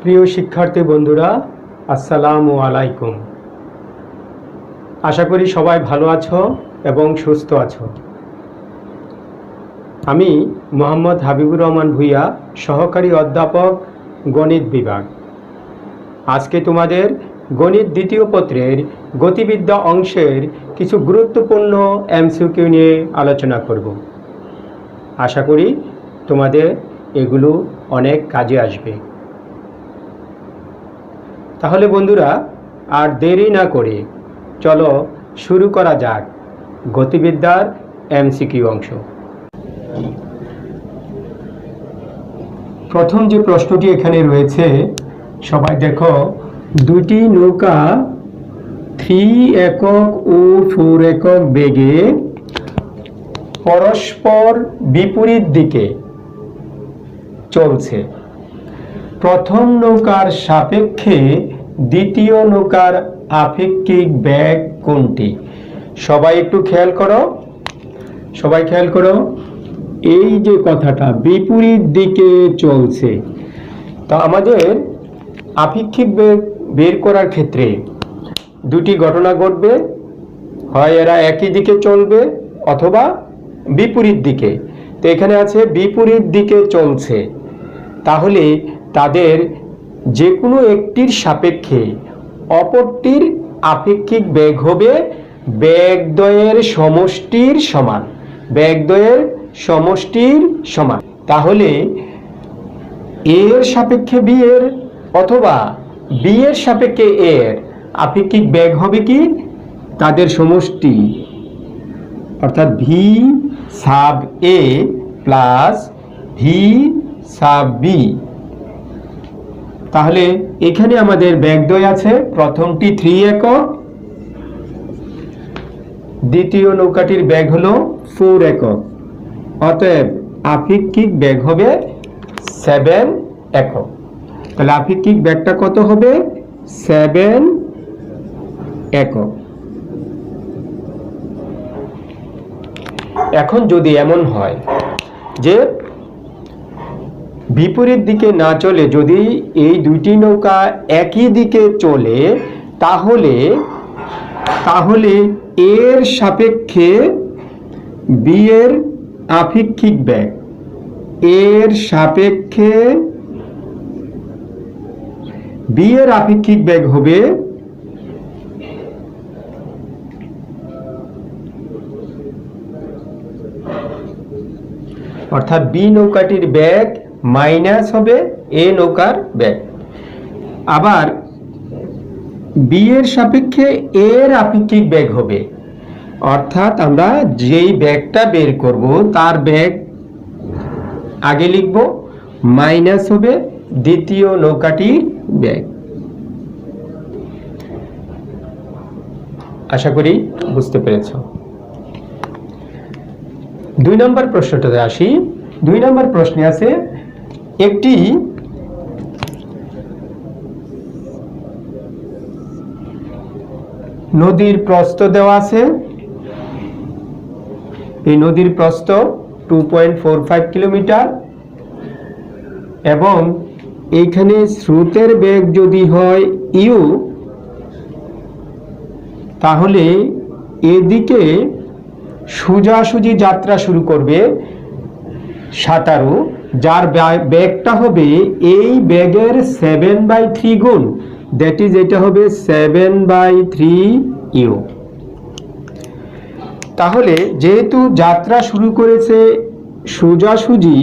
প্রিয় শিক্ষার্থী বন্ধুরা, আসসালামু আলাইকুম। আশা করি সবাই ভালো আছো এবং সুস্থ আছো। আমি মোহাম্মদ হাবিবুর রহমান ভূঁইয়া, সহকারী অধ্যাপক, গণিত বিভাগ। আজকে তোমাদের গণিত দ্বিতীয় পত্রের গতিবিদ্যা অংশের কিছু গুরুত্বপূর্ণ এমসিকিউ নিয়ে আলোচনা করব। আশা করি তোমাদের এগুলো অনেক কাজে আসবে। তাহলে বন্ধুরা, আর দেরি না করে চলো শুরু করা যাক গতিবিদ্যার এমসিকিউ অংশ। প্রথম যে প্রশ্নটি এখানে রয়েছে, সবাই দেখো, দুটি নৌকা 3 একক ও 4 একক বেগে পরস্পর বিপরীত দিকে চলছে। প্রথম নৌকার সাপেক্ষে দ্বিতীয় নৌকার আপেক্ষিক বেগ কোনটি? সবাই একটু খেয়াল করো, এই যে কথাটা বিপরীত দিকে চলছে, তা আমাদের আপেক্ষিক বেগ বের করার ক্ষেত্রে দুটি ঘটনা ঘটবে, হয় এরা একই দিকে চলবে অথবা বিপরীত দিকে। তো এখানে আছে বিপরীত দিকে চলছে, তাহলে তাদের যে কোনো একটির সাপেক্ষে অপরটির আপেক্ষিক বেগ হবে বেগদ্বয়ের সমষ্টির সমান। তাহলে এর সাপেক্ষে বি এর অথবা বি এর সাপেক্ষে এর আপেক্ষিক বেগ হবে কি? তাদের সমষ্টি, অর্থাৎ ভি সাব এ প্লাস ভি সাব বি। তাহলে এখানে আমাদের বেগদ্বয় আছে, প্রথমটি 3 একক, দ্বিতীয় নৌকাটির বেগ হলো 4 একক, অতএব আপেক্ষিক বেগ হবে 7 একক। তাহলে আপেক্ষিক বেগটা কত হবে? 7 একক। এখন যদি এমন হয় যে বিপরীত দিকে না চলে, যদি এই দুইটি নৌকা একই দিকে চলে, তাহলে এর সাপেক্ষে বি এর আপেক্ষিক বেগ, হবে অর্থাৎ বি নৌকাটির বেগ মাইনাস হবে এ নৌকার বেগ। আবার বি এর সাপেক্ষে এর আপেক্ষিক বেগ হবে, অর্থাৎ আমরা যেই বেগটা বের করব তার বেগ আগে লিখব, মাইনাস হবে দ্বিতীয় নৌকাটির বেগ। আশা করি বুঝতে পেরেছ। 2 নম্বর প্রশ্নটাতে আসি। 2 নম্বর প্রশ্নে আছে, একটি নদীর প্রস্থ দেওয়া আছে। এই নদীর প্রস্থ 2.45 কিলোমিটার এবং এইখানে স্রোতের বেগ যদি হয় ইউ, তাহলে এদিকে সোজাসুজি যাত্রা শুরু করবে সাঁতারু, যার বেগটা হবে এই বেগের 7/3 গুণ, দ্যাট ইজ এটা হবে 7/3 ইউ। তাহলে যেহেতু যাত্রা শুরু করেছে সোজাসুজি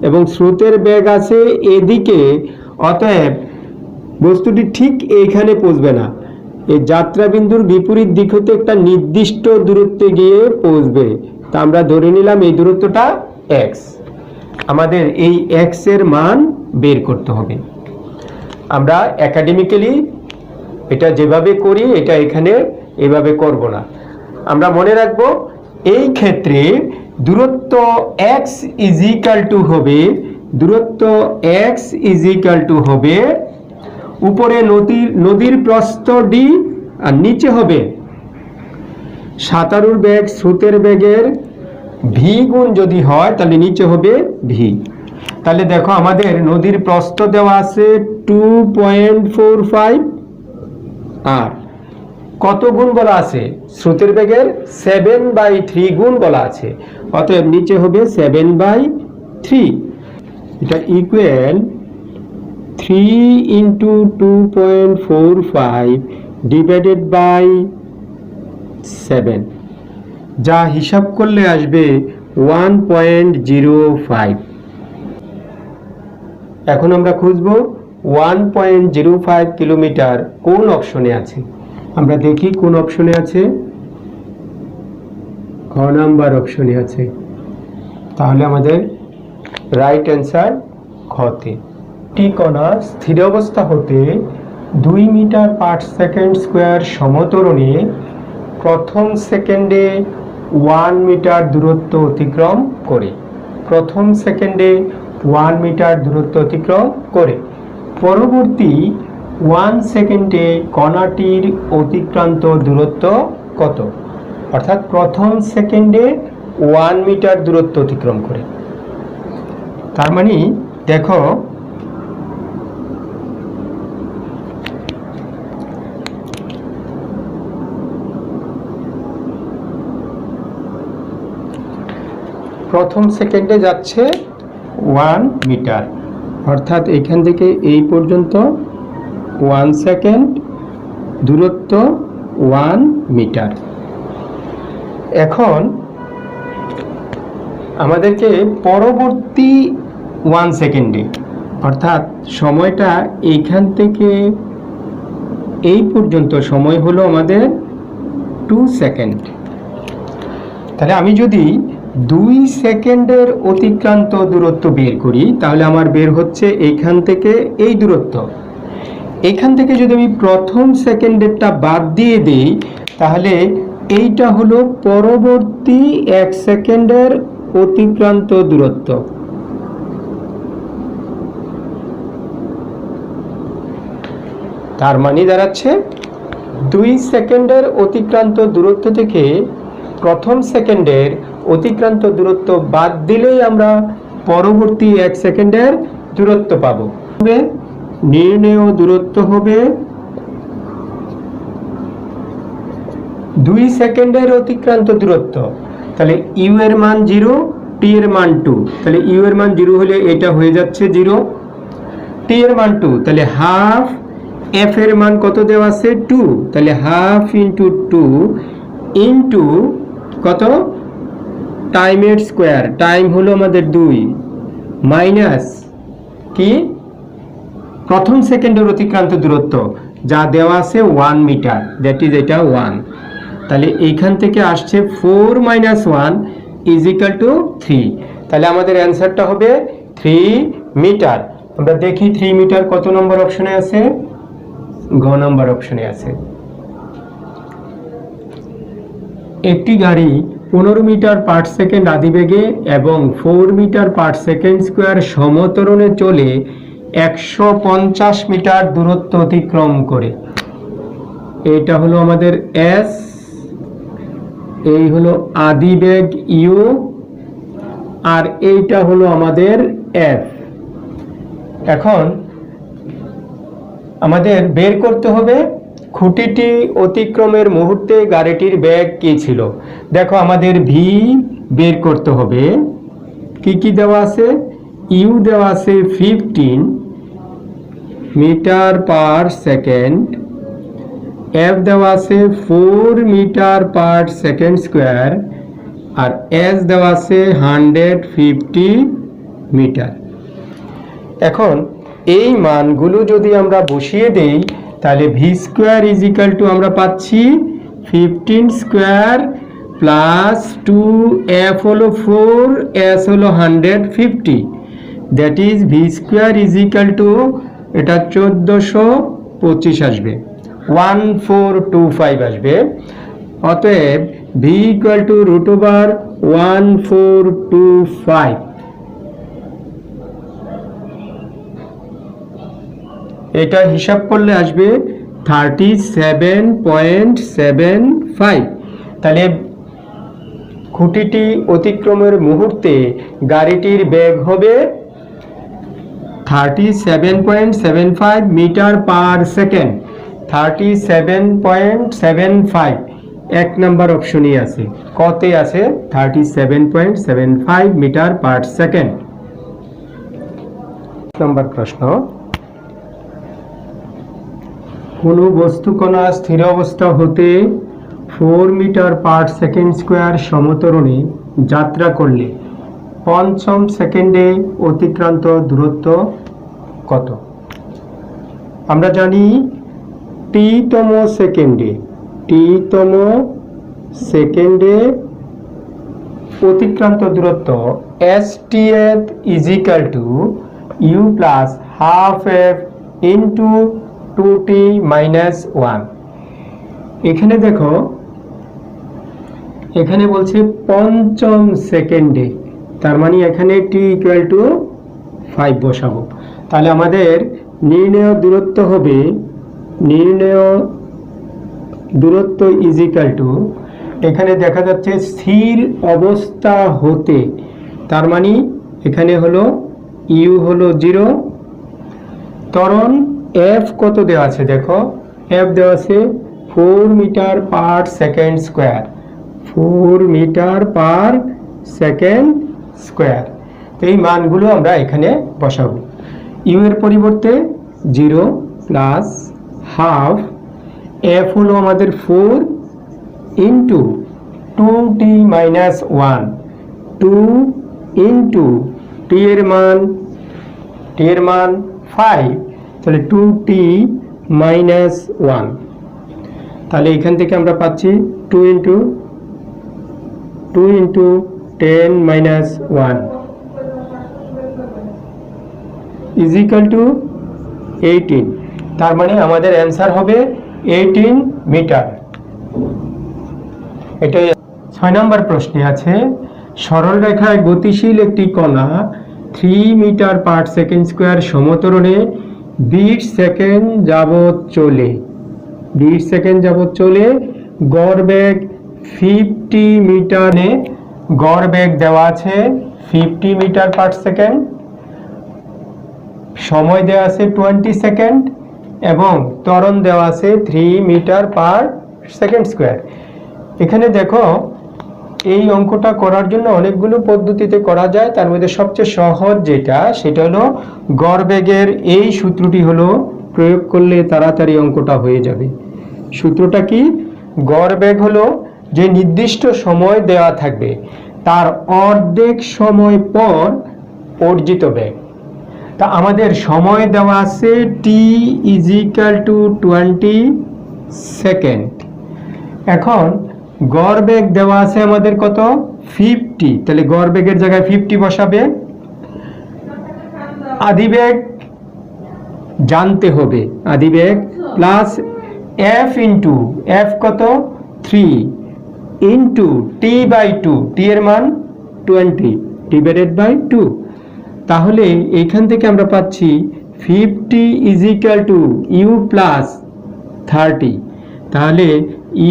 এবং স্রোতের বেগ আছে এদিকে, অতএব বস্তুটি ঠিক এইখানে পৌঁছবে না, এই যাত্রা বিন্দুর বিপরীত দিক হতে একটা নির্দিষ্ট দূরত্বে গিয়ে পৌঁছবে। তা আমরা ধরে নিলাম এই দূরত্বটা x। আমাদের এই x এর মান বের করতে হবে। আমরা একাডেমিক্যালি এটা যেভাবে করি এটা এখানে এভাবে করব না। আমরা মনে রাখবো এই ক্ষেত্রে দূরত্ব x ইজ ইকাল টু হবে উপরে নদীর প্রস্থ d আর নিচে হবে সাঁতারুর বেগ স্রোতের বেগের v গুণ, যদি হয় তাহলে নিচে হবে v। তাহলে দেখো আমাদের নদীর প্রস্থ দেওয়া আছে 2.45 আর কত গুণ বলা আছে? স্রোতের বেগের 7/3 গুণ বলা আছে, অতএব নিচে হবে 7/3। এটা ইকুয়াল 3 × 2.45 ডিভাইডেড বাই 7, যা হিসাব করলে আসবে 1.05। এখন আমরা খুঁজব 1.05 কিলোমিটার কোন অপশনে আছে। আমরা দেখি কোন অপশনে আছে। খ নাম্বার অপশনে আছে, তাহলে আমাদের রাইট অ্যান্সার খতে। একটি কণা স্থির অবস্থা হতে 2 মিটার পার সেকেন্ড স্কোয়ার সমত্বরণে প্রথম সেকেন্ডে 1 মিটার দূরত্ব অতিক্রম করে। প্রথম সেকেন্ডে 1 মিটার দূরত্ব অতিক্রম করে পরবর্তী 1 সেকেন্ডে কণাটির অতিক্রান্ত দূরত্ব কত? অর্থাৎ প্রথম সেকেন্ডে 1 মিটার দূরত্ব অতিক্রম করে। তার মানে দেখো প্রথম সেকেন্ডে যাচ্ছে 1 মিটার, অর্থাৎ এখান থেকে এই পর্যন্ত 1 সেকেন্ড, দূরত্ব 1 মিটার। এখন আমাদেরকে পরবর্তী 1 সেকেন্ডে, অর্থাৎ সময়টা এইখান থেকে এই পর্যন্ত সময় হলো আমাদের 2 সেকেন্ড। তাহলে আমি যদি 2 সেকেন্ডের অতিক্রান্ত দূরত্ব বের করি, তাহলে আমার বের হচ্ছে এইখান থেকে এই দূরত্ব। এখান থেকে যদি আমি প্রথম সেকেন্ডেরটা বাদ দিয়ে দিই, তাহলে এইটা হলো পরবর্তী 1 সেকেন্ডের অতিক্রান্ত দূরত্ব। তার মানে দাঁড়াচ্ছে 2 সেকেন্ডের অতিক্রান্ত দূরত্ব থেকে প্রথম সেকেন্ডের অতিক্রান্ত দূরত্ব বাদ দিলেই আমরা পরবর্তী 1 সেকেন্ডের দূরত্ব পাবো। নির্ণেয় দূরত্ব হবে 2 সেকেন্ডের অতিক্রান্ত দূরত্ব। তাহলে ইউ এর মান 0, টি এর মান 2। তাহলে ইউ এর মান 0 হলে এটা হয়ে যাচ্ছে 0, টি এর মান 2, তাহলে হাফ। এফ এর মান কত দেওয়া আছে? 2, তাহলে হাফ ইন্টু 2 ইন্টু কত? টাইমের স্কোয়ার, টাইম হলো আমাদের 2, মাইনাস কি প্রথম সেকেন্ডের অতিক্রান্ত দূরত্ব যা দেওয়া আছে 1 মিটার, দ্যাট ইজ এটা 1। তাহলে এইখান থেকে আসছে 4 - 1 = 3। তাহলে আমাদের অ্যান্সারটা হবে 3 মিটার। আমরা দেখি 3 মিটার কত নম্বর অপশনে আছে? ঘ নম্বর অপশনে আছে। একটি গাড়ি 15 মিটার পার সেকেন্ড আদিবেগে এবং 4 মিটার পার সেকেন্ড স্কোয়ার সমত্বরণে চলে 150 মিটার দূরত্ব অতিক্রম করে। এটা হলো আমাদের এস, এই হলো আদিবেগ ইউ, আর এইটা হলো আমাদের এফ। এখন আমাদের বের করতে হবে খুঁটিটি অতিক্রমের মুহূর্তে গাড়িটির বেগ কি ছিল। দেখো আমাদের ভি বের করতে হবে। কি কি দেওয়া আছে? ইউ দেওয়া আছে 15 মিটার পার সেকেন্ড, এফ দেওয়া আছে 4 মিটার পার সেকেন্ড স্কোয়ার, আর এস দেওয়া আছে 150 মিটার। এখন এই মানগুলো যদি আমরা বসিয়ে দেই, তাহলে ভি স্কোয়ার = আমরা পাচ্ছি 15 স্কোয়ার প্লাস 2, এফ হলো 4, এস হলো 150, দ্যাট ইজ ভি স্কোয়ার = এটা 1425 আসবে, 1425 আসবে। অতএব ভি √1425। এটা হিসাব করলে আসবে 37.75। তাহলে খুঁটিটি অতিক্রমের মুহূর্তে গাড়িটির বেগ হবে 37.75 মিটার পার সেকেন্ড। 37.75 এক নাম্বার অপশনই আছে, কতে আছে 37.75 মিটার পার সেকেন্ড। নম্বর প্রশ্ন, কোন বস্তুকণা স্থির অবস্থা হতে 4 মিটার পার সেকেন্ড স্কোয়ার সমতরণে যাত্রা করলে পঞ্চম সেকেন্ডে অতিক্রান্ত দূরত্ব কত? আমরা জানি টি-তম সেকেন্ডে অতিক্রান্ত দূরত্ব STF is equal to U plus half F into 2T minus 1। এখানে দেখো, এখানে বলছে পঞ্চম সেকেন্ডে, তার মানে এখানে T ইকুয়াল টু 5 বসাবো। তাহলে আমাদের নির্ণেয় দূরত্ব হবে, ইজিক্যাল টু, এখানে দেখা যাচ্ছে স্থির অবস্থা হতে, তার মানে এখানে হলো U হলো 0, ত্বরণ F কত দেওয়া আছে দেখো, F দেওয়া আছে 4 metre per second square, 4 metre per second square. তো এই মানগুলো আমরা এখানে বসাবো। ইউ এর পরিবর্তে 0 প্লাস হাফ, F হলো আমাদের 4 into 2T minus 1, 2 into T এর মান 5, তাহলে 2T মাইনাস 1। তাহলে এখান থেকে আমরা পাচ্ছি 2 ইন্টু 10 মাইনাস 1 ইজিক্যাল টু 18। তার মানে আমাদের অ্যান্সার হবে 18 মিটার। এটাই 6 নম্বর প্রশ্নে আছে, সরল রেখায় গতিশীল একটি কণা 3 মিটার পার সেকেন্ড স্কোয়ার সমতরণে 20 সেকেন্ড যাবৎ চলে গড় বেগ 50 মিটারে, গড় বেগ দেওয়া আছে 50 মিটার পার সেকেন্ড, সময় দেওয়া আছে 20 সেকেন্ড এবং ত্বরণ দেওয়া আছে 3 মিটার পার সেকেন্ড স্কোয়ার। এখানে দেখো, এই অঙ্কটা করার জন্য অনেকগুলো পদ্ধতিতে করা যায়, তার মধ্যে সবচেয়ে সহজ সেটা হলো গড় বেগের এই সূত্রটি হলো প্রয়োগ করলে তাড়াতাড়ি অঙ্কটা হয়ে যাবে। সূত্রটা কি? গড় বেগ হলো যে নির্দিষ্ট সময় দেওয়া থাকবে তার অর্ধেক সময় পর অর্জিত বেগ। তা আমাদের সময় দেওয়া আছে T ইজিক্যাল টু 20 সেকেন্ড। এখন গড় বেগ দেওয়া আছে আমাদের কত? 50, তাহলে গড় বেগের জায়গায় 50 বসাবে। আদিবেগ জানতে হবে, আদিবেগ প্লাস F ইন্টু F কত? 3 ইন্টু T বাই 2, T এর মান 20 ডিভাইডেড বাই 2। তাহলে এইখান থেকে আমরা পাচ্ছি 50 ইজিক্যাল টু U প্লাস 30, তাহলে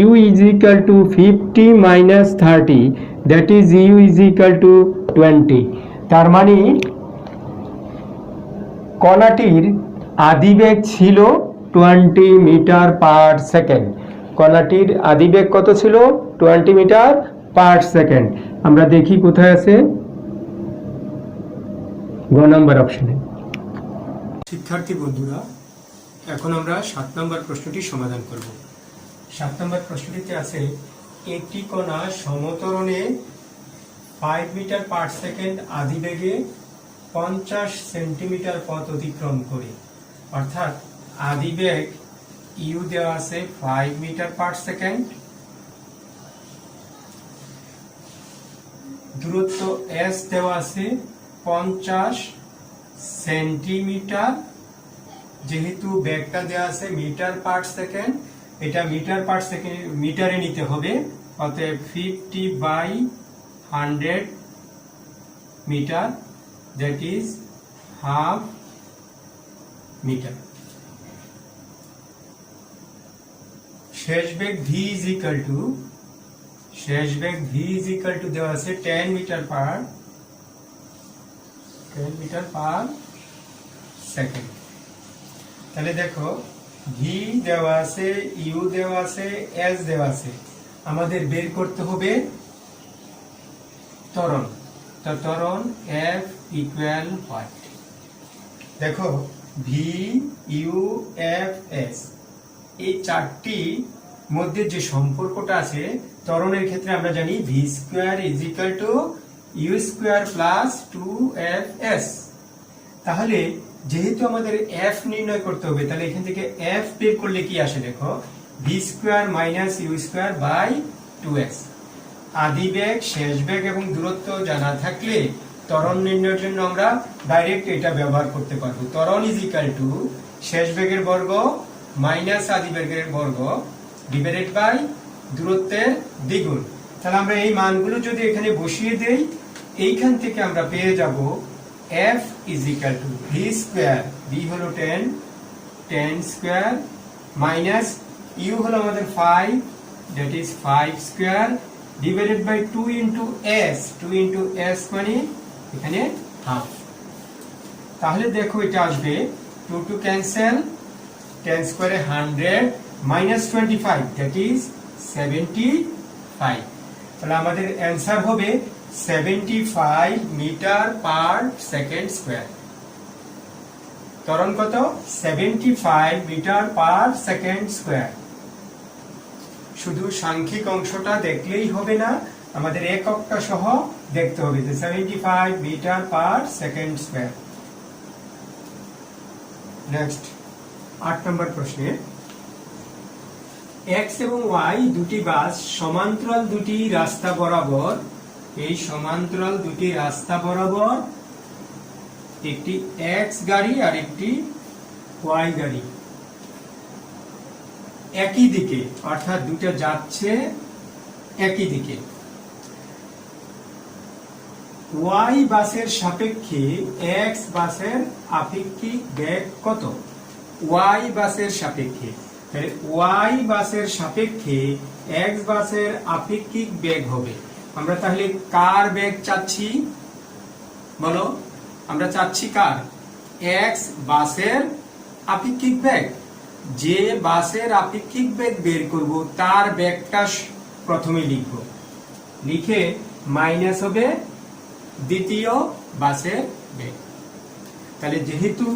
U is equal to 50 minus 30, that is U is equal to 20। তার মানে কণাটির আদিবেগ ছিল 20 মিটার পার সেকেন্ড। কণাটির আদিবেগ কত ছিল? 20 মিটার পার সেকেন্ড। আমরা দেখি কোথায় আছে, গ নম্বর অপশনে। শিক্ষার্থী বন্ধুরা, এখন আমরা 7 নম্বর প্রশ্নটি সমাধান করব। 7 নম্বর প্রশ্নটিতে আছে, একটি কণা সমতরণে 5 মিটার পার সেকেন্ড আদিবেগে 50 সেন্টিমিটার পথ অতিক্রম করে, অর্থাৎ আদিবেগ U দেওয়া আছে 5 মিটার পার সেকেন্ড, দূরত্ব S দেওয়া আছে 50 সেন্টিমিটার, যেহেতু বেগটা দেওয়া আছে মিটার পার সেকেন্ড, এটা মিটার পার সেকেন্ড মিটারে নিতে হবে, অতএব 50 by 100 metre, that is half metre. শেষ বেগ V ইজিক্যাল টু দেওয়া আছে 10 মিটার পার সেকেন্ড। তাহলে দেখো ভি দেওয়া আছে, ইউ দেওয়া আছে, এস দেওয়া আছে, আমাদের বের করতে হবে ত্বরণ। তো ত্বরণ এফ ইকুয়াল হোয়াট? দেখো ভি ইউ এফ এস এই চারটি মধ্যে যে সম্পর্কটা আছে ত্বরণের ক্ষেত্রে আমরা জানি V square is equal to U square plus 2fs। তাহলে যেহেতু আমাদের এফ নির্ণয় করতে হবে, তাহলে এখান থেকে এফ বের করলে কি আসে দেখো, V square minus U square by 2s। আদি বেগ, শেষ বেগ এবং দূরত্ব জানা থাকলে ত্বরণ নির্ণয়ের জন্য আমরা ডাইরেক্ট এটা ব্যবহার করতে পারবো। ত্বরণ ইজ ইকুয়াল টু শেষ বেগের বর্গ মাইনাস আদি বেগের বর্গ ডিভাইডেড বাই দূরত্বের দ্বিগুণ। তাহলে আমরা এই মানগুলো যদি এখানে বসিয়ে দেই, এইখান থেকে আমরা পেয়ে যাব f is equal to v square, v হলো 10, 10 square minus u হলো আমাদের 5, that is 5 square divided by 2 into s, 2 into s মানে এখানে হাফ। তাহলে দেখো এটা আসবে 2 to cancel, 10 square 100 minus 25, that is 75। তাহলে আমাদের অ্যান্সার হবে 75 মিটার পার সেকেন্ড স্কয়ার। ত্বরণ কত? 75 মিটার পার সেকেন্ড স্কয়ার। শুধু সাংখ্যিক অংশটা দেখলেই হবে না, আমাদের এককটা সহ দেখতে হবে যে 75 metre per second square. Next 8 নম্বর প্রশ্নে x এবং y দুটি বাস সমান্তরাল দুটি রাস্তা বরাবর, এই সমান্তরাল দুটি রাস্তা বরাবর একটি x গাড়ি আর একটি y গাড়ি একই দিকে, অর্থাৎ দুটো যাচ্ছে একই দিকে। y বাসের সাপেক্ষে x বাসের আপেক্ষিক বেগ কত? y বাসের সাপেক্ষে, তাহলে y বাসের সাপেক্ষে x বাসের আপেক্ষিক বেগ হবে। আমরা তাহলে কার বেগ চাচ্ছি বলো? আমরা চাচ্ছি কার? x বাসের আপেক্ষিক বেগ। যে বাসের আপেক্ষিক বেগ বের করব তার বেগটা প্রথমে লিখব, লিখে মাইনাস হবে দ্বিতীয় বাসের বেগ। তাহলে যেহেতু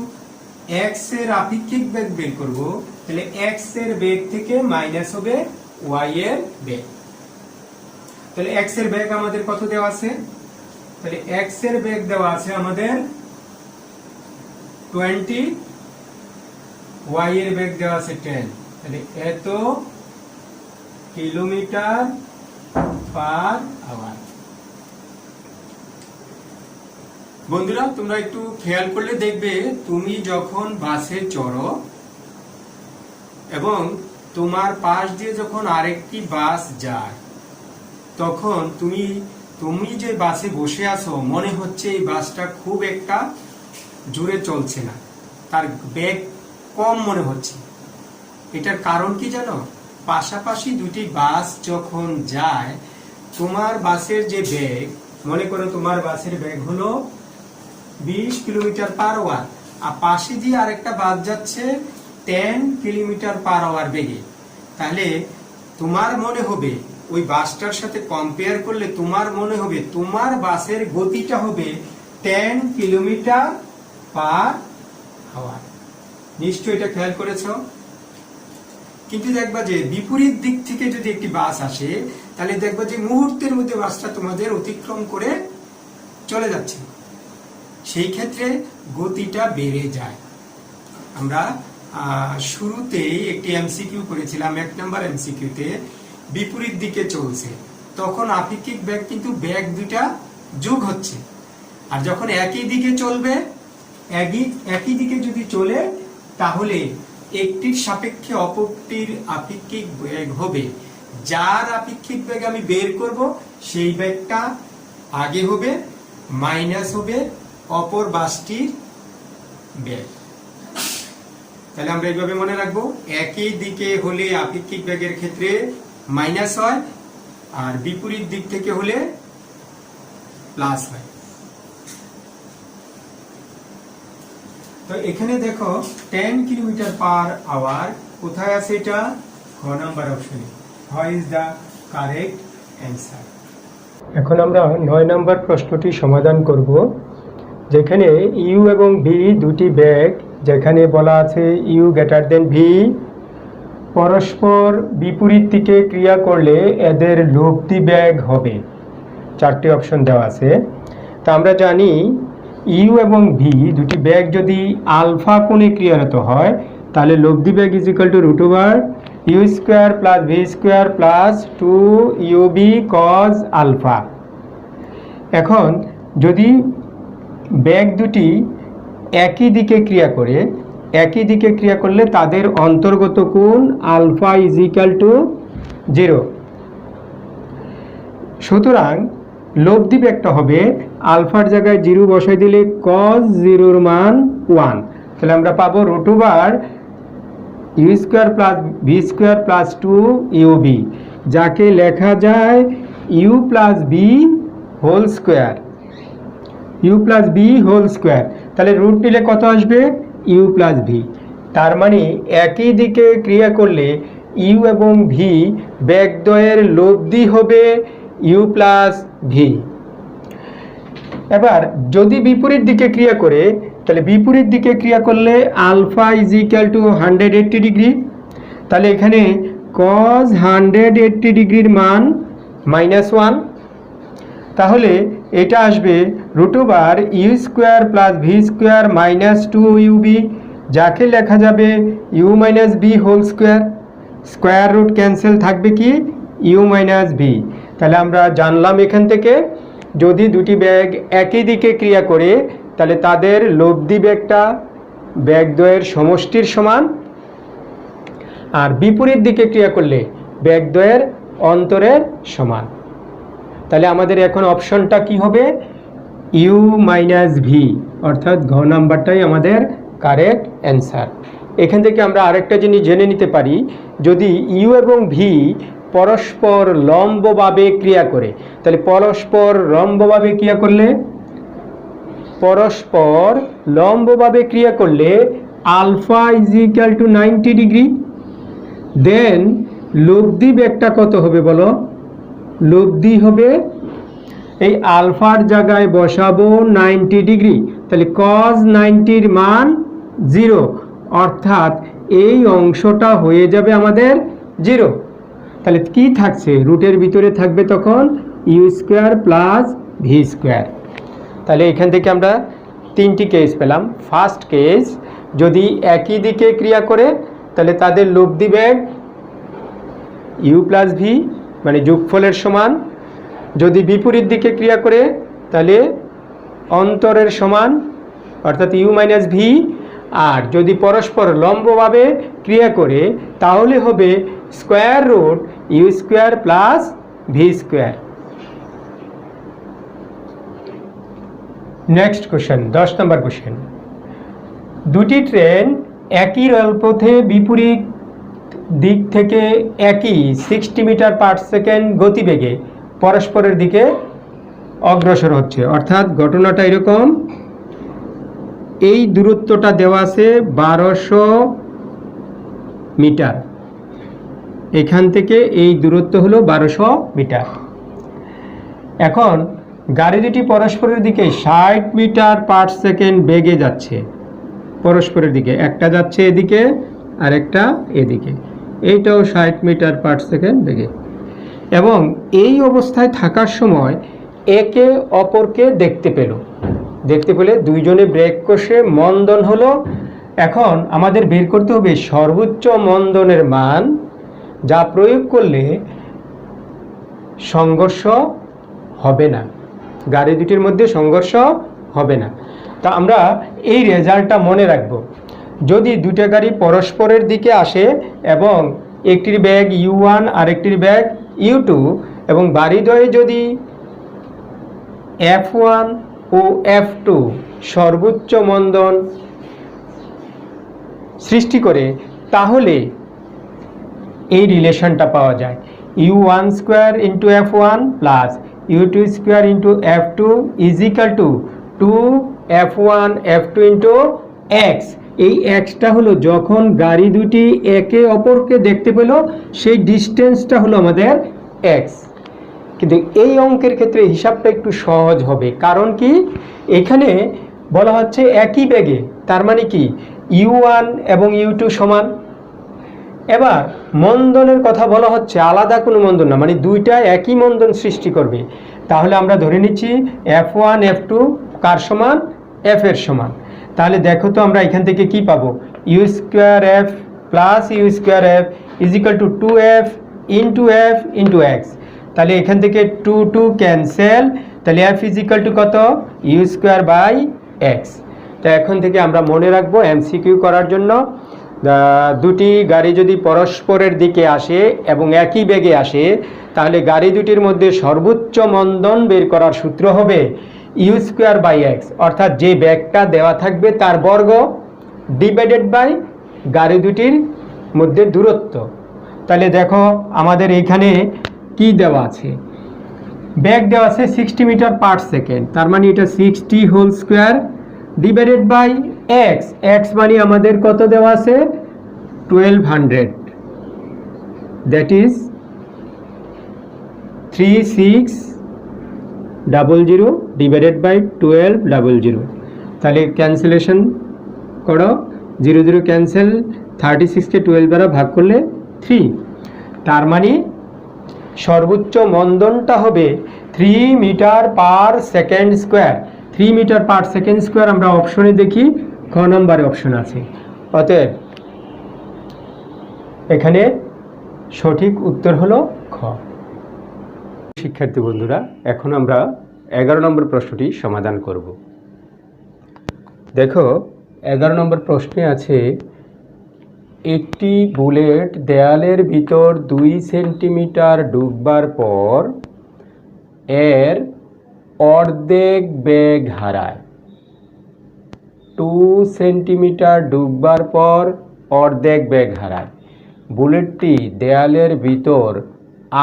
x এর আপেক্ষিক বেগ বের করব, তাহলে x এর বেগ থেকে মাইনাস হবে y এর বেগ। তাহলে x এর বেগ আমাদের কত দেওয়া আছে? তাহলে x এর বেগ দেওয়া আছে আমাদের 20, y এর বেগ দেওয়া আছে 10। তাহলে এত কিলোমিটার পার আওয়ার। বন্ধুরা তোমরা একটু খেয়াল করলে দেখবে, তুমি যখন বাসে চড়ো এবং তোমার পাশ দিয়ে যখন আরেকটি বাস যায়, তখন তুমি যে বাসে বসে আছো মনে হচ্ছে এই বাসটা খুব একটা জোরে চলছে না, তার বেগ কম মনে হচ্ছে। এটার কারণ কি জানো? পাশাপাশি দুটি বাস যখন যায়, তোমার বাসের যে বেগ, মনে করো তোমার বাসের বেগ হলো 20 কিলোমিটার পার আওয়ার, আর পাশে দিয়ে আরেকটা বাস যাচ্ছে 10 কিলোমিটার পার আওয়ার বেগে। তাহলে তোমার মনে হবে ওই বাসটার সাথে কম্পেয়ার করলে তোমার মনে হবে তোমার বাসের গতিটা হবে 10 কিলোমিটার পার আওয়ার। নিশ্চয়ই এটা খেয়াল করেছো? কিন্তু দেখবা যে বিপরীত দিক থেকে যদি একটি বাস আসে, তাহলে দেখবা যে মুহূর্তের মধ্যে বাসটা তোমাদের অতিক্রম করে চলে যাচ্ছে, সেই ক্ষেত্রে গতিটা বেড়ে যায়। আমরা শুরুতেই একটি এমসিকিউ করেছিলাম, 1 নম্বর এমসিকিউতে বিপরীত দিকে চলছে, তখন আপেক্ষিক বেগ কিন্তু বেগ দুটা যোগ হচ্ছে। আর যখন একই দিকে চলবে, একই দিকে যদি চলে, তাহলে একটির সাপেক্ষে অপরটির আপেক্ষিক বেগ হবে, যার আপেক্ষিক বেগ আমি বের করব সেই বেগটা আগে হবে, মাইনাস হবে অপর বাসটির বেগ। তাহলে আমরা এইভাবে মনে রাখবো, একই দিকে হলে আপেক্ষিক বেগের ক্ষেত্রে মাইনাস হয়, আর বিপরীত দিক থেকে হলে প্লাস হয়। তো এখানে দেখো 10 কিলোমিটার পার আওয়ার কোথায় আছে এটা? খ নাম্বার অপশনে। What is the correct answer? এখন আমরা 9 নম্বর প্রশ্নটি সমাধান করব, যেখানে ইউ এবং ভি দুটি বেগ, যেখানে বলা আছে ইউ গ্রেটার দেন ভি, পরস্পর বিপরীত দিকে ক্রিয়া করলে এদের লব্ধি বেগ হবে। 4টি অপশন দেওয়া আছে। তা আমরা জানি ইউ এবং ভি দুটি বেগ যদি আলফা কোণে ক্রিয়ারত হয়, তাহলে লব্ধি বেগ is equal to root over you square plus V square plus 2 u v cos alpha. এখন যদি বেগ দুটি একই দিকে ক্রিয়া করে, একই দিকে ক্রিয়া করলে তাদের অন্তর্গত কোণ আলফা ইজ ইকুয়াল টু 0। সুতরাং লব্ধি বেগটা হবে আলফার জায়গায় 0 বসাই দিলে কজ 0-র মান 1। তাহলে আমরা পাবো root over you square plus V square plus 2 UV, যাকে লেখা যায় U plus V whole square, U plus V whole square. তাহলে রুট নিলে কত আসবে? U plus V. তার মানে একই দিকে ক্রিয়া করলে ইউ এবং ভি বেগদ্বয়ের লব্ধি হবে ইউ প্লাস ভি। এবার যদি বিপরীত দিকে ক্রিয়া করে, তাহলে বিপরীত দিকে ক্রিয়া করলে alpha is equal to 180 degree. তাহলে এখানে কজ 180 ডিগ্রির মান -1। তাহলে এটা আসবে root over you square plus V square minus 2 UV, যাকে লেখা যাবে U minus V whole square. Square root cancel থাকবে কি? U minus V. তাহলে আমরা জানলাম এখান থেকে যদি দুটি বেগ একই দিকে ক্রিয়া করে, তাহলে তাদের লব্ধি বেগটা বেগদ্বয়ের সমষ্টির সমান, আর বিপরীত দিকে ক্রিয়া করলে বেগদ্বয়ের অন্তরের সমান। তাহলে আমাদের এখন অপশনটা কি হবে? ইউ মাইনাস ভি, অর্থাৎ ঘ নাম্বারটাই আমাদের কারেক্ট অ্যান্সার। এখান থেকে আমরা আরেকটা জিনিস জেনে নিতে পারি, যদি ইউ এবং ভি পরস্পর লম্বভাবে ক্রিয়া করে, তাহলে পরস্পর লম্বভাবে ক্রিয়া করলে, পরস্পর লম্বভাবে ক্রিয়া করলে alpha is equal to 90 degree. Then লব্ধি বেগটা কত হবে বলো? লব্ধি হবে, এই আলফার জায়গায় বসাবো 90 ডিগ্রি, তাহলে কজ 90-র মান 0, অর্থাৎ এই অংশটা হয়ে যাবে আমাদের 0। তাহলে কি থাকছে? রুটের ভিতরে থাকবে তখন U square plus V square. তাহলে এখান থেকে আমরা 3টি কেস পেলাম। ফার্স্ট কেস, যদি একই দিকে ক্রিয়া করে তাহলে তাদের লব্ধি বেগ ইউ প্লাস ভি মানে যোগফলের সমান, যদি বিপরীত দিকে ক্রিয়া করে তাহলে অন্তরের সমান অর্থাৎ ইউ মাইনাস ভি, আর যদি পরস্পর লম্বভাবে ক্রিয়া করে তাহলে হবে square root U square plus V square. Next question, 10 নম্বর কোশ্চেন। দুটি ট্রেন একই রেলপথে বিপরীত দিক থেকে একই 60 মিটার পার সেকেন্ড গতিবেগে পরস্পরের দিকে অগ্রসর হচ্ছে। অর্থাৎ ঘটনাটা এরকম, এই দূরত্বটা দেওয়া আছে 1200 মিটার, এখান থেকে এই দূরত্ব হলো 1200 মিটার। এখন গাড়ি দুটি পরস্পরের দিকে 60 মিটার পার সেকেন্ড বেগে যাচ্ছে, পরস্পরের দিকে, একটা যাচ্ছে এদিকে আর একটা এদিকে, এইটাও 60 মিটার পার সেকেন্ড বেগে। এবং এই অবস্থায় থাকার সময় একে অপরকে দেখতে পেলে দুইজনে ব্রেক কষে মন্দন হলো। এখন আমাদের বের করতে হবে সর্বোচ্চ মন্দনের মান, যা প্রয়োগ করলে সংঘর্ষ হবে না, গাড়ি দুটির মধ্যে সংঘর্ষ হবে না। তা আমরা এই রেজাল্টটা মনে রাখব। যদি দুটো গাড়ি পরস্পরের দিকে আসে এবং একটির ব্যাগ U1 আর একটির ব্যাগ U2 এবং বাড়িদ্বয়ে যদি F1 ও F2 সর্বোচ্চ মন্দন সৃষ্টি করে, তাহলে এই রিলেশনটা পাওয়া যায় U1 square into F1 plus U2 square into F2 is equal to 2 F1 F2 into x. এই এক্সটা হলো যখন গাড়ি দুটি একে অপরকে দেখতে পেল সেই ডিস্টেন্সটা হলো আমাদের এক্স। কিন্তু এই অঙ্কের ক্ষেত্রে হিসাবটা একটু সহজ হবে, কারণ কি এখানে বলা হচ্ছে একই বেগে, তার মানে কি u1 এবং u2 সমান। এবার মন্দনের কথা বলা হচ্ছে, আলাদা কোনো মন্দন না, মানে দুইটা একই মন্দন সৃষ্টি করবে। তাহলে আমরা ধরে নিচ্ছি f1 f2 কার সমান, f এর সমান। তাহলে দেখো তো আমরা এখান থেকে কি পাবো, u square f plus U square F is equal to 2f into F into X. তাহলে এখান থেকে 2 ক্যান্সেল, তাহলে f ইজ ইকুয়াল টু কত, ইউ স্কোয়ার বাই এক্স। তো এখন থেকে আমরা মনে রাখবো এমসিকিউ করার জন্য, দুটি গাড়ি যদি পরস্পরের দিকে আসে এবং একই বেগে আসে, তাহলে গাড়ি দুটির মধ্যে সর্বোচ্চ মন্দন বের করার সূত্র হবে ইউ স্কোয়ার বাই এক্স, অর্থাৎ যে বেগটা দেওয়া থাকবে তার বর্গ ডিভাইডেড বাই গাড়ি দুটির মধ্যে দূরত্ব। তাহলে দেখো আমাদের এখানে কি দেওয়া আছে, বেগ দেওয়া আছে 60 মিটার পার সেকেন্ড, তার মানে এটা 60 whole square divided by X. X মানে আমাদের কত দেওয়া আছে, 1200, দ্যাট ইজ 3600 ডিভাইডেড বাই 1200। তাহলে ক্যান্সেলেশন করো, 0 0 ক্যান্সেল, 36কে 12 দ্বারা ভাগ করলে 3। তার মানে সর্বোচ্চ মন্দনটা হবে 3 metre per second square. 3 metre per second square আমরা অপশনে দেখি, খ নম্বরে অপশন আছে। অতএব এখানে সঠিক উত্তর হলো খ। শিক্ষার্থী বন্ধুরা, এখন আমরা 11 নম্বর প্রশ্নটি সমাধান করব। দেখো 11 নম্বর প্রশ্নে আছে, একটি বুলেট দেয়ালের ভিতর 2 সেন্টিমিটার ঢুকবার পর এর অর্ধেক বেগ হারায়। 2 সেন্টিমিটার ঢুকবার পর অর্ধেক বেগ হারায়। বুলেটটি দেয়ালের ভিতর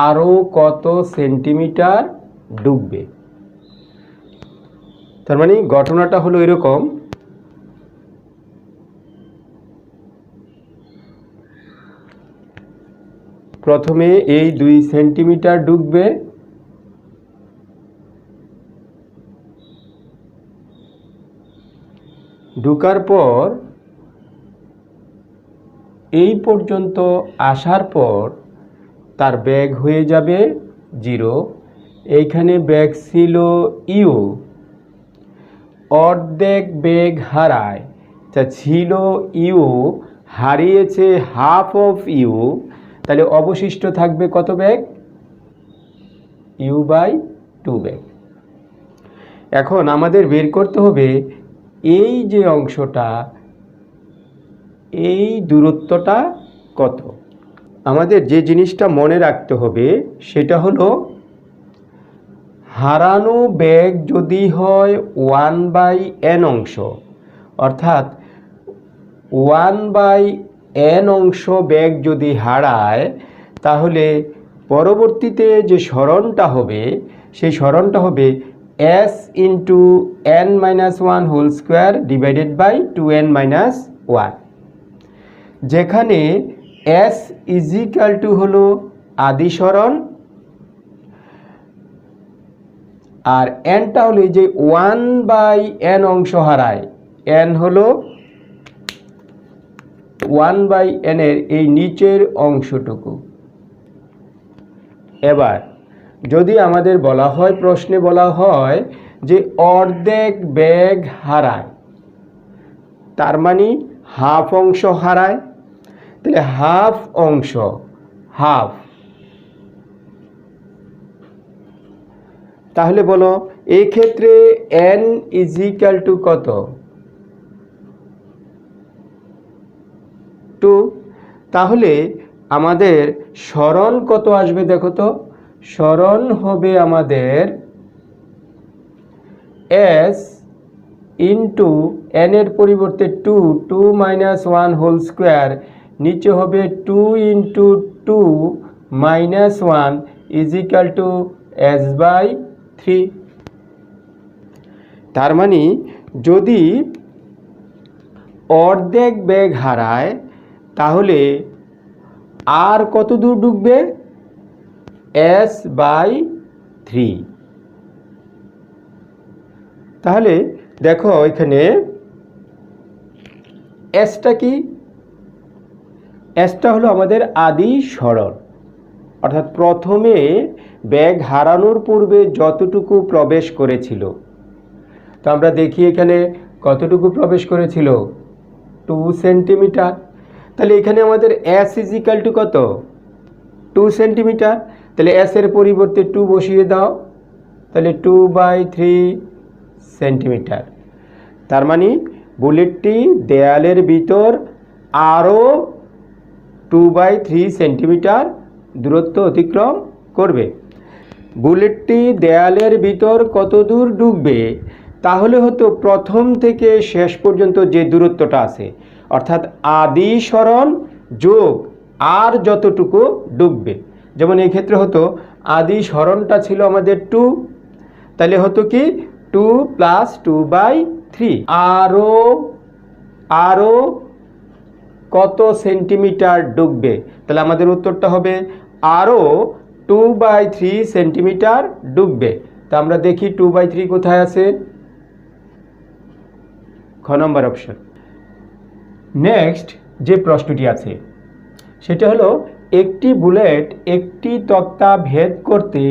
আরও কত সেন্টিমিটার ঢুকবে? তার মানে ঘটনাটা হলো এরকম, প্রথমে এই 2 সেন্টিমিটার ঢুকবে, ঢুকার পর এই পর্যন্ত আসার পর তার বেগ হয়ে যাবে 0। এইখানে বেগ ছিল ইউ, অর্ধেক বেগ হারায়, তা ছিল ইউ, হারিয়েছে হাফ অফ ইউ, তাহলে অবশিষ্ট থাকবে কত বেগ, ইউ বাই 2 বেগ। এখন আমাদের বের করতে হবে এই যে অংশটা, এই দূরত্বটা কত। আমাদের যে জিনিসটা মনে রাখতে হবে সেটা হলো, হারানো বেগ যদি হয় 1/n অংশ, অর্থাৎ 1/n অংশ বেগ যদি হারায়, তাহলে পরবর্তীতে যে সরণটা হবে সেই সরণটা হবে s into n-1 whole square divided by 2n-1, যেখানে s ইজ ইকুয়াল টু হলো আদি সরণ, আর nটা হলো যে 1/n অংশ হারায়, n হলো 1/n এর এই নিচের অংশটুকু। এবার যদি আমাদের বলা হয়, প্রশ্নে বলা হয় যে অর্ধেক বেগ হারায়, তার মানে হাফ অংশ হারায়, তাহলে হাফ অংশ, হাফ, তাহলে বলো এই ক্ষেত্রে n ইজ ইকুয়াল টু কত, 2। তাহলে আমাদের সরণ কত আসবে দেখো তো, সরণ হবে আমাদের s ইন্টু n এর পরিবর্তে 2 হোল স্কোয়ার, নিচে হবে 2 ইন্টু 2-1 is equal to s by 3। তার মানে যদি অর্ধেক বেগ হারায় তাহলে আর কত দূর ডুববে? s/3। তাহলে দেখো এখানে এসটা কি? এসটা হলো আমাদের আদি সরণ, অর্থাৎ প্রথমে বেগ হারানোর পূর্বে যতটুকু প্রবেশ করেছিল। তো আমরা দেখি এখানে কতটুকু প্রবেশ করেছিল? 2 সেন্টিমিটার। তাহলে এখানে আমাদের এস ইজিক্যাল টু কত? 2 সেন্টিমিটার। তাহলে এস এর পরিবর্তে 2 বসিয়ে দাও, তাহলে 2/3 সেন্টিমিটার। তার মানে বুলেটটি দেয়ালের ভিতর আরও 2/3 সেন্টিমিটার দূরত্ব অতিক্রম করবে। বুলেটটি দেয়ালের ভিতর কত দূর ডুববে? তাহলে হয়তো প্রথম থেকে শেষ পর্যন্ত যে দূরত্বটা আছে, অর্থাৎ আদি সরণ যোগ আর যতটুকু ডুববে। যেমন এই ক্ষেত্রে হতো আদি সরণটা ছিল আমাদের 2, তাহলে হতো কি 2 + 2/3। আরও কত সেন্টিমিটার ডুববে? তাহলে আমাদের উত্তরটা হবে আরও 2/3 সেন্টিমিটার ডুববে। তা আমরা দেখি 2/3 কোথায় আছে? খ নম্বর অপশন। নেক্সট যে প্রশ্নটি আছে সেটা হলো, একটি বুলেট একটি তক্তা ভেদ করতে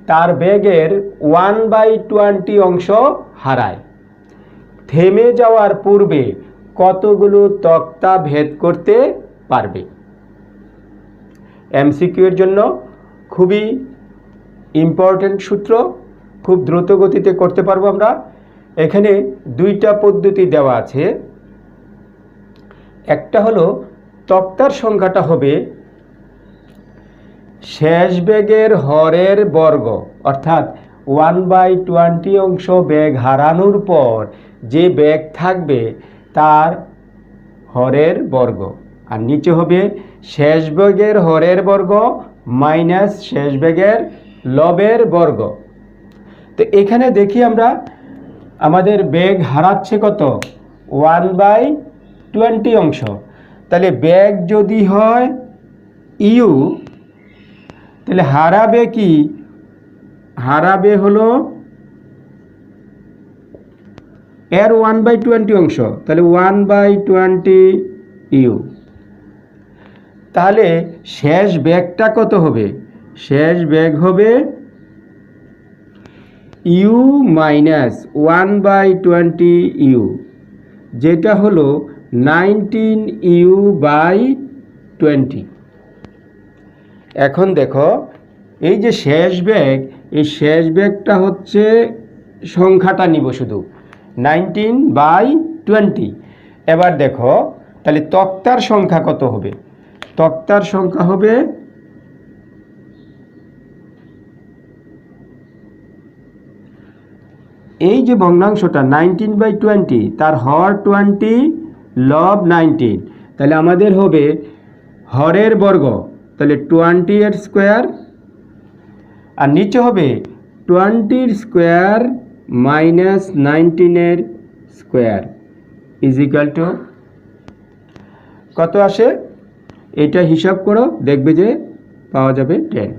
তার বেগের 1/20 অংশ হারায়। থেমে যাওয়ার পূর্বে কতগুলো তক্তা ভেদ করতে পারবে? এমসিকিউ এর জন্য খুবই ইম্পর্টেন্ট সূত্র, খুব দ্রুত গতিতে করতে পারবো আমরা। এখানে দুইটা পদ্ধতি দেওয়া আছে। একটা হলো তক্তার সংখ্যাটা হবে শেষ বেগের হরের বর্গ, অর্থাৎ 1/20 অংশ বেগ হারানোর পর যে বেগ থাকবে তার হরের বর্গ, আর নিচে হবে শেষ বেগের হরের বর্গ মাইনাস শেষ বেগের লবের বর্গ। তো এখানে দেখি আমরা আমাদের বেগ হারাচ্ছে কত? 1/20 অংশ। তাহলে বেগ যদি হয় ইউ, তাহলে হারাবে কি? হারাবে হলো এর 1/20 অংশ, তাহলে 1/20 ইউ। তাহলে শেষ বেগটা কত হবে? শেষ বেগ হবে ইউ মাইনাস 1/20 ইউ, যেটা হলো 19 u/20। এখন দেখো এই যে শেষ বেগ, এই শেষ বেগটা হচ্ছে সংখ্যাটা নিব শুধু 19/20। এবার দেখো তাহলে তক্তার সংখ্যা কত হবে? তক্তার সংখ্যা হবে এই যে ভগ্নাংশটা 19/20, তার হর 20, লব 19, তাহলে আমাদের হবে হরের বর্গ, তাহলে 20 এর স্কোয়ার, আর নিচে হবে 20 square minus 19 square is equal to কত আসে? এটা হিসাব করো, দেখবে যে পাওয়া যাবে 10।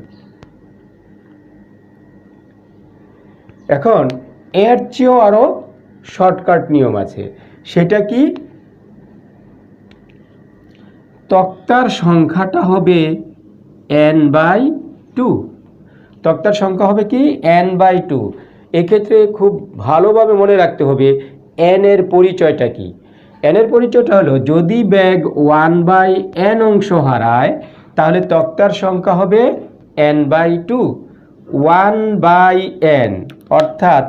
এখন এর চেয়েও আরও শর্টকাট নিয়ম আছে। সেটা কি? তক্তার সংখ্যাটা হবে n/2। তক্তার সংখ্যা হবে কি? n/2। এক্ষেত্রে খুব ভালোভাবে মনে রাখতে হবে n এর পরিচয়টা কি। n এর পরিচয়টা হলো, যদি বেগ 1/n অংশ হারায় তাহলে তক্তার সংখ্যা হবে n/2। 1/n অর্থাৎ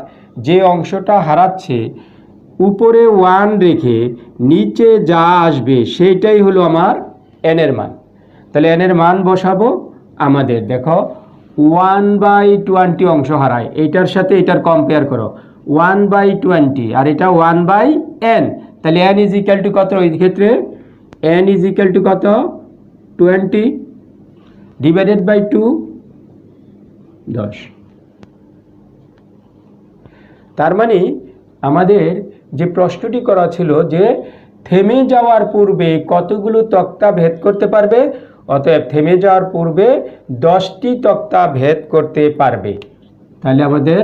যে অংশটা হারাচ্ছে উপরে 1 রেখে নিচে যা আসবে সেইটাই হলো আমার n এর মান। তাহলে n এর মান বসাবো আমাদের। দেখো 1/20 অংশ হারায়, এইটার সাথে এটার কম্পেয়ার করো, 1/20 আর এটা 1/n, তাহলে n ইজিক্যাল টু কত? এই ক্ষেত্রে n ইজিক্যাল টু কত? 20 ডিভাইডেড বাই 2, 10। তার মানে আমাদের যে প্রশ্নটি করা ছিল যে থেমে যাওয়ার পূর্বে কতগুলো তক্তা ভেদ করতে পারবে? অতএব থেমে যাওয়ার পূর্বে 10টি তক্তা ভেদ করতে পারবে। তাহলে আমাদের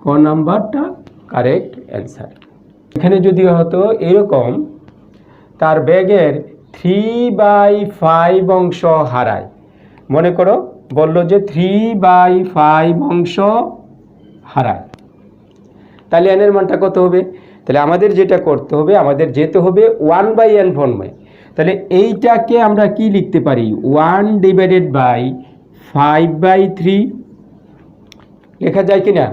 ক নাম্বারটা কারেক্ট অ্যান্সার। এখানে যদি হতো এরকম, তার ব্যাগের 3/5 অংশ হারায়। মনে করো বললো যে 3/5 অংশ হারায়, তাহলে এনের মানটা কত হবে? তাহলে আমাদের যেটা করতে হবে, আমাদের যেতে হবে 1/n ফর্মে। তাহলে এইটাকে আমরা কি লিখতে পারি? 1/5/3 লেখা যায় কি না?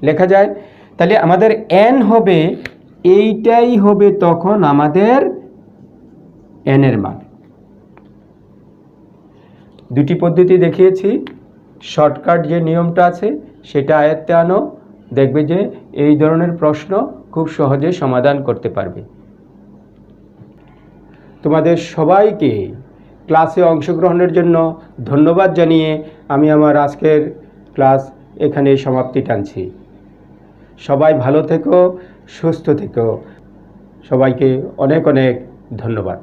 লেখা যায়। তাহলে আমাদের n হবে, এইটাই হবে তখন আমাদের n এর মান। দুটি পদ্ধতি দেখিয়েছি, শর্টকাট যে নিয়মটা আছে সেটা আয়ত্তে আনো, দেখবে যে এই ধরনের প্রশ্ন খুব সহজে সমাধান করতে পারবে। তোমাদের সবাইকে ক্লাসে অংশগ্রহণের জন্য ধন্যবাদ জানিয়ে আমি আমার আজকের ক্লাস এখানে সমাপ্তি টানছি। সবাই ভালো থেকো, সুস্থ থেকো। সবাইকে অনেক অনেক ধন্যবাদ।